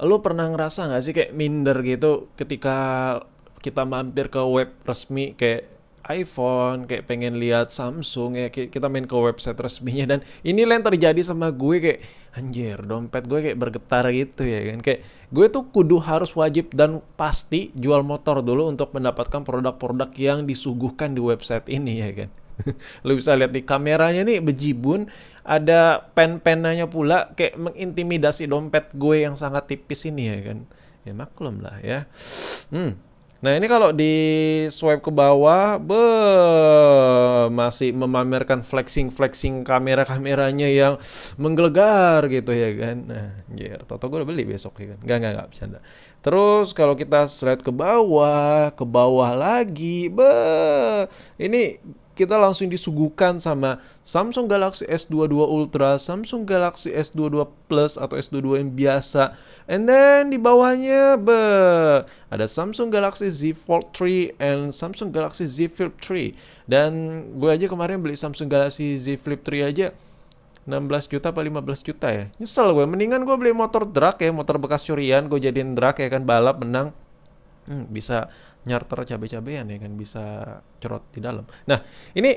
Lu pernah ngerasa nggak sih kayak minder gitu ketika kita mampir ke web resmi kayak iPhone, kayak pengen lihat Samsung ya, kayak kita main ke website resminya dan ini yang terjadi sama gue kayak anjir, dompet gue kayak bergetar gitu ya kan. Kayak gue tuh kudu harus wajib dan pasti jual motor dulu untuk mendapatkan produk-produk yang disuguhkan di website ini ya kan. Lu bisa lihat di kameranya nih bejibun, ada pen-penanya pula kayak mengintimidasi dompet gue yang sangat tipis ini ya kan. Ya maklum lah ya. Hmm. Nah ini kalau di swipe ke bawah, masih memamerkan flexing-flexing kamera-kameranya yang menggelegar gitu ya kan. Nah, anjir, toto gue udah beli besok ya kan. Enggak, bercanda. Terus kalau kita slide ke bawah lagi, ini kita langsung disuguhkan sama Samsung Galaxy S22 Ultra, Samsung Galaxy S22 Plus atau S22 yang biasa. And then di bawahnya ada Samsung Galaxy Z Fold 3 and Samsung Galaxy Z Flip 3. Dan gue aja kemarin beli Samsung Galaxy Z Flip 3 aja 16 juta apa 15 juta ya. Nyesel gue, mendingan gue beli motor drag ya, motor bekas curian, gue jadiin drag ya kan, balap menang. Bisa nyarter cabe-cabean ya kan, bisa cerot di dalam. Nah, ini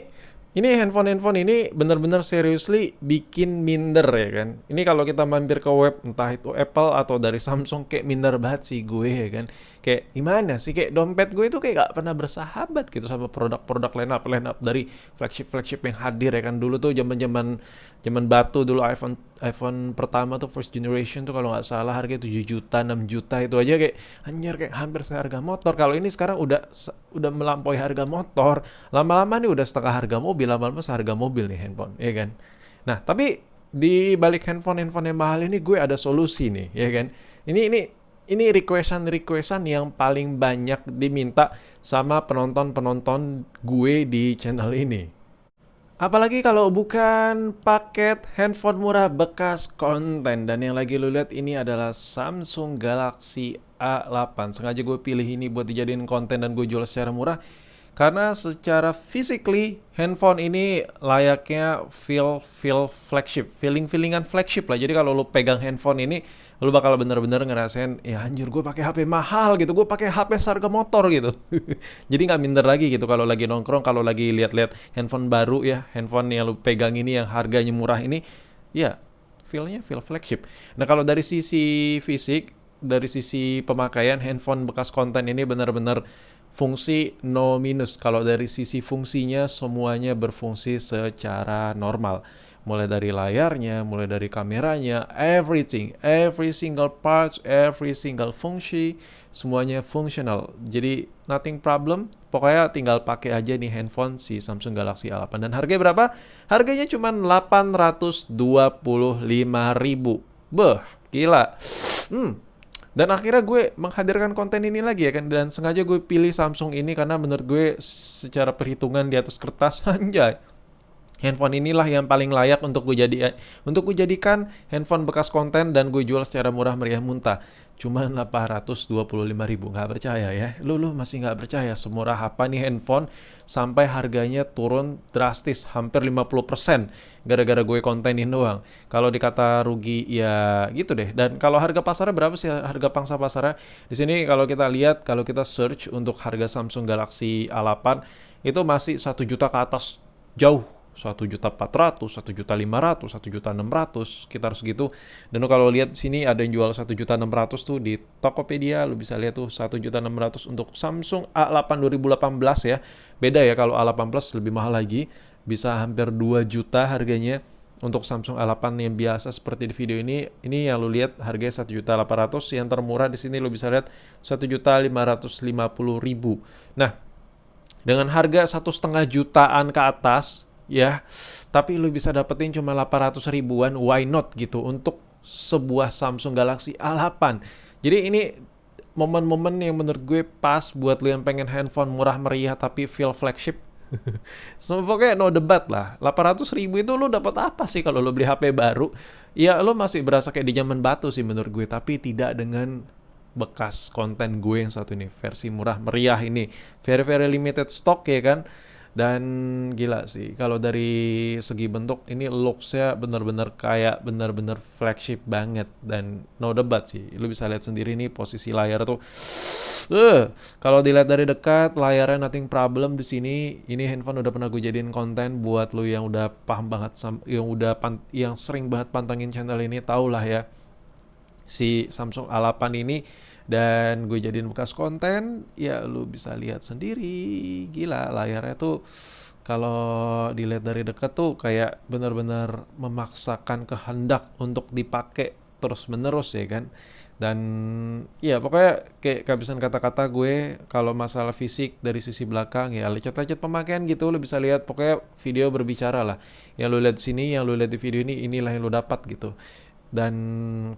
handphone-handphone ini benar-benar seriously bikin minder ya kan. Ini kalau kita mampir ke web entah itu Apple atau dari Samsung kayak minder banget sih gue ya kan. Kayak gimana sih, kayak dompet gue itu kayak gak pernah bersahabat gitu sama produk-produk line up dari flagship yang hadir ya kan. Dulu tuh zaman batu dulu, iPhone pertama tuh first generation tuh kalau nggak salah harganya 7 juta 6 juta itu aja kayak anjir, kayak hampir seharga motor. Kalau ini sekarang udah melampaui harga motor, lama-lama nih udah setengah harga mobil, lama-lama seharga mobil nih handphone ya kan. Nah tapi di balik handphone yang mahal ini gue ada solusi nih ya kan. Ini requestan yang paling banyak diminta sama penonton gue di channel ini. Apalagi kalau bukan paket handphone murah bekas konten. Dan yang lagi lu lihat ini adalah Samsung Galaxy A8. Sengaja gue pilih ini buat dijadiin konten dan gue jual secara murah. Karena secara physically handphone ini layaknya feel flagship, feelingan flagship lah. Jadi kalau lu pegang handphone ini, lu bakal bener-bener ngerasain, ya anjir gue pakai HP mahal gitu, gue pakai HP seharga motor gitu. Jadi nggak minder lagi gitu kalau lagi nongkrong, kalau lagi lihat-lihat handphone baru ya, handphone yang lu pegang ini yang harganya murah ini, ya feelnya feel flagship. Nah kalau dari sisi fisik, dari sisi pemakaian, handphone bekas konten ini benar-benar fungsi no minus. Kalau dari sisi fungsinya semuanya berfungsi secara normal. Mulai dari layarnya, mulai dari kameranya, everything, every single parts, every single fungsi, semuanya fungsional. Jadi nothing problem. Pokoknya tinggal pakai aja nih handphone si Samsung Galaxy A8. Dan harganya berapa? Harganya cuma 825.000. Beh, gila. Dan akhirnya gue menghadirkan konten ini lagi ya kan, dan sengaja gue pilih Samsung ini karena menurut gue secara perhitungan di atas kertas anjay, handphone inilah yang paling layak untuk gue jadikan handphone bekas konten dan gue jual secara murah meriah muntah. Cuma 825.000, nggak percaya ya? Lu masih nggak percaya semurah apa nih handphone sampai harganya turun drastis hampir 50% gara-gara gue kontenin doang. Kalau dikata rugi ya gitu deh. Dan kalau harga pasarnya berapa sih, harga pangsa pasarnya? Di sini kalau kita lihat, kalau kita search untuk harga Samsung Galaxy A8 itu masih 1 juta ke atas, jauh 1.400.000, 1.500.000, 1.600.000, sekitar segitu. Dan kalau lihat sini ada yang jual 1.600.000 tuh di Tokopedia, lu bisa lihat tuh 1.600.000 untuk Samsung A8 2018 ya. Beda ya, kalau A8 Plus lebih mahal lagi, bisa hampir 2 juta harganya. Untuk Samsung A8 yang biasa seperti di video ini yang lu lihat harganya 1.800.000, yang termurah di sini lu bisa lihat 1.550.000. Nah, dengan harga 1,5 jutaan ke atas ya, tapi lu bisa dapetin cuma 800 ribuan, why not gitu untuk sebuah Samsung Galaxy A8. Jadi ini momen-momen yang menurut gue pas buat lu yang pengen handphone murah meriah tapi feel flagship. So, pokoknya no debat lah. 800 ribu itu lu dapat apa sih kalau lu beli HP baru? Ya lu masih berasa kayak di zaman batu sih menurut gue, tapi tidak dengan bekas konten gue yang satu ini, versi murah meriah ini, very very limited stock ya kan. Dan gila sih, kalau dari segi bentuk ini looks-nya bener-bener kayak bener-bener flagship banget dan no debat sih. Lu bisa lihat sendiri nih posisi layar tuh. Kalau dilihat dari dekat layarnya nothing problem di sini. Ini handphone udah pernah gue jadiin konten buat lu yang udah paham banget yang sering banget pantengin channel ini, tau lah ya si Samsung A8 ini, dan gue jadiin bekas konten. Ya lu bisa lihat sendiri, gila layarnya tuh kalau dilihat dari dekat tuh kayak benar-benar memaksakan kehendak untuk dipakai terus menerus ya kan. Dan ya pokoknya kayak kehabisan kata-kata gue kalau masalah fisik dari sisi belakang. Ya lecet-lecet pemakaian gitu, lu bisa lihat pokoknya video berbicara lah. Yang lu lihat di sini, yang lu lihat di video ini, inilah yang lu dapat gitu. Dan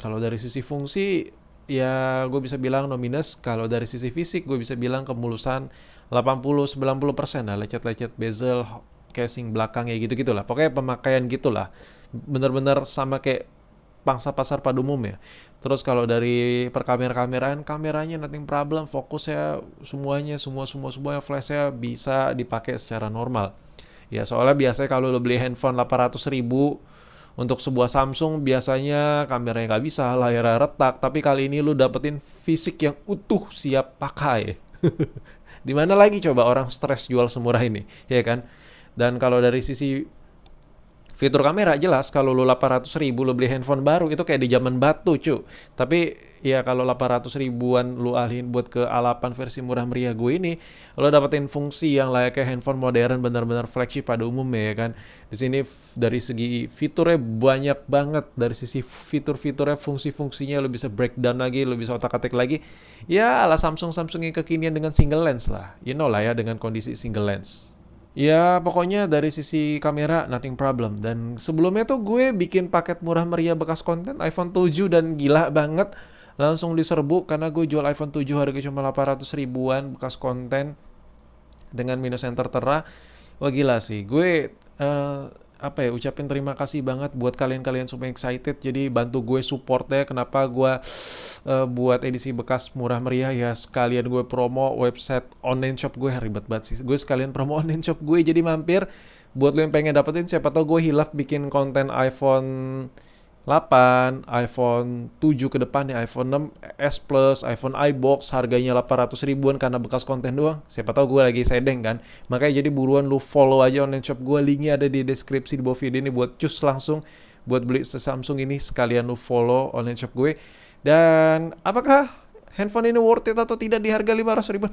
kalau dari sisi fungsi, ya gue bisa bilang no minus. Kalau dari sisi fisik, gue bisa bilang kemulusan 80-90% lah. Lecet-lecet bezel, casing belakang ya gitu-gitu lah. Pokoknya pemakaian gitulah. Bener-bener sama kayak pangsa pasar pada umum ya. Terus kalau dari perkamera-kameraan, kameranya nothing problem, fokusnya semuanya, semua flashnya bisa dipakai secara normal. Ya soalnya biasanya kalau lo beli handphone 800.000 untuk sebuah Samsung, biasanya kameranya nggak bisa, layarnya retak. Tapi kali ini lu dapetin fisik yang utuh siap pakai. Dimana lagi coba orang stres jual semurah ini, ya kan? Dan kalau dari sisi fitur kamera jelas, kalau lu 800.000 lu beli handphone baru itu kayak di zaman batu cu. Tapi ya kalau 800 ribuan lu alihin buat ke A8 versi murah meriah gue ini, lu dapetin fungsi yang layaknya handphone modern benar-benar flagship pada umumnya ya kan. Di sini dari segi fiturnya banyak banget, dari sisi fitur-fiturnya, fungsi-fungsinya lu bisa breakdown lagi, lu bisa otak-atik lagi. Ya ala Samsung yang kekinian dengan single lens lah. You know lah ya, dengan kondisi single lens. Ya pokoknya dari sisi kamera nothing problem. Dan sebelumnya tuh gue bikin paket murah meriah bekas konten iPhone 7 dan gila banget langsung diserbu karena gue jual iPhone 7 harga cuma 800 ribuan bekas konten dengan minus yang tertera. Wah gila sih. Gue ucapin terima kasih banget buat kalian-kalian semua excited. Jadi bantu gue supportnya. Kenapa gue buat edisi bekas murah meriah ya, sekalian gue promo website online shop gue. Ribet banget sih. Gue sekalian promo online shop gue. Jadi mampir buat lo yang pengen dapetin. Siapa tau gue hilaf bikin konten iPhone 8, iPhone 7 ke depannya, iPhone 6 S Plus, iPhone iBox harganya 800 ribuan karena bekas konten doang. Siapa tahu gue lagi sedeng kan. Makanya jadi buruan lu follow aja online shop gue, linknya ada di deskripsi di bawah video ini buat cus langsung buat beli Samsung ini, sekalian lu follow online shop gue. Dan apakah handphone ini worth it atau tidak di harga 500 ribuan?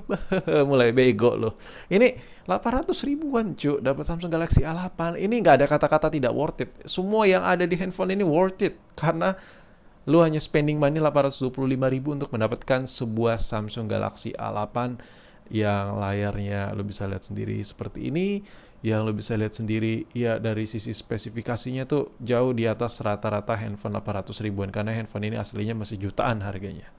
Mulai bego loh. Ini 800 ribuan cuy, dapat Samsung Galaxy A8. Ini nggak ada kata-kata tidak worth it. Semua yang ada di handphone ini worth it. Karena lu hanya spending money 825 ribu untuk mendapatkan sebuah Samsung Galaxy A8 yang layarnya lu bisa lihat sendiri seperti ini. Yang lu bisa lihat sendiri ya dari sisi spesifikasinya tuh jauh di atas rata-rata handphone 800 ribuan. Karena handphone ini aslinya masih jutaan harganya.